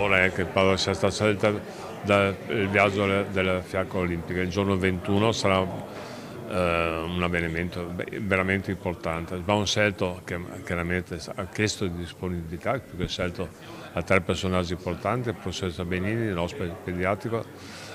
vorrei che Padova sia stata scelta dal viaggio della fiaccola olimpica. Il giorno 21 sarà un avvenimento veramente importante. Abbiamo scelto, chiaramente ha chiesto di disponibilità, perché ha scelto a 3 personaggi importanti: il professoressa Benini, l'ospite pediatrico,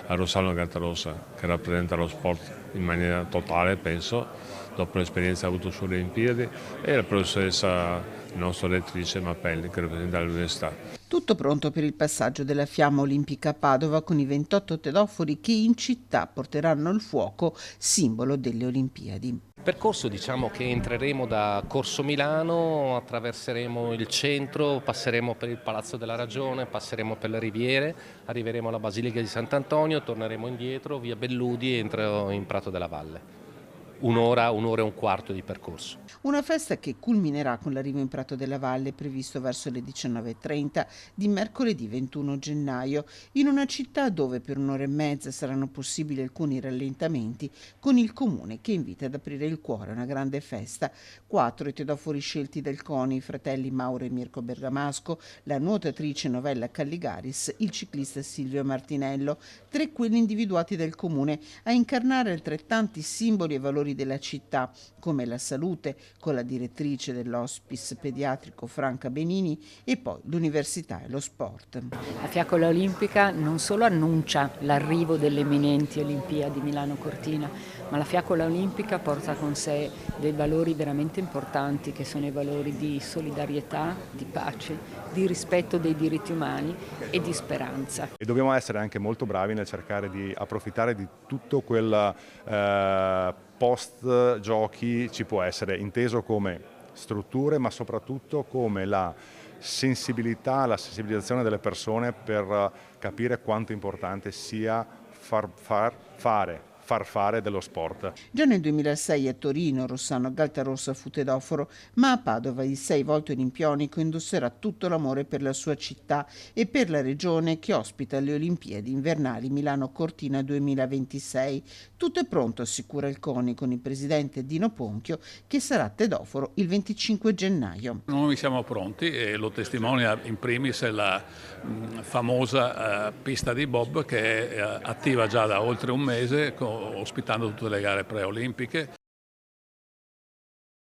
a Rossano Gattarossa, che rappresenta lo sport in maniera totale, penso, dopo l'esperienza avuta sulle Olimpiadi, e la professoressa, la nostra lettrice Mappelli, che rappresenta l'università. Tutto pronto per il passaggio della fiamma olimpica a Padova con i 28 tedofori che in città porteranno il fuoco, simbolo delle Olimpiadi. Percorso, diciamo che entreremo da Corso Milano, attraverseremo il centro, passeremo per il Palazzo della Ragione, passeremo per le Riviere, arriveremo alla Basilica di Sant'Antonio, torneremo indietro via Belludi e entrerò in Prato della Valle. Un'ora e un quarto di percorso. Una festa che culminerà con l'arrivo in Prato della Valle, previsto verso le 19:30 di mercoledì 21 gennaio, in una città dove per un'ora e mezza saranno possibili alcuni rallentamenti, con il comune che invita ad aprire il cuore a una grande festa. 4 i tedofori scelti dal CONI, i fratelli Mauro e Mirko Bergamasco, la nuotatrice Novella Calligaris, il ciclista Silvio Martinello, 3 quelli individuati dal comune a incarnare altrettanti simboli e valori della città, come la salute, con la direttrice dell'hospice pediatrico Franca Benini, e poi l'università e lo sport. La fiaccola olimpica non solo annuncia l'arrivo delle imminenti Olimpiadi Milano-Cortina, ma la fiaccola olimpica porta con sé dei valori veramente importanti, che sono i valori di solidarietà, di pace, di rispetto dei diritti umani e di speranza. E dobbiamo essere anche molto bravi nel cercare di approfittare di tutto quel post giochi, ci può essere inteso come strutture, ma soprattutto come la sensibilità, la sensibilizzazione delle persone per capire quanto importante sia far fare dello sport. Già nel 2006 a Torino Rossano Galtarossa fu tedoforo, ma a Padova il 6 volte olimpionico indosserà tutto l'amore per la sua città e per la regione che ospita le Olimpiadi invernali Milano-Cortina 2026. Tutto è pronto, assicura il CONI, con il presidente Dino Ponchio, che sarà tedoforo il 25 gennaio. Noi siamo pronti e lo testimonia in primis la famosa pista di bob, che è attiva già da oltre un mese, ospitando tutte le gare preolimpiche.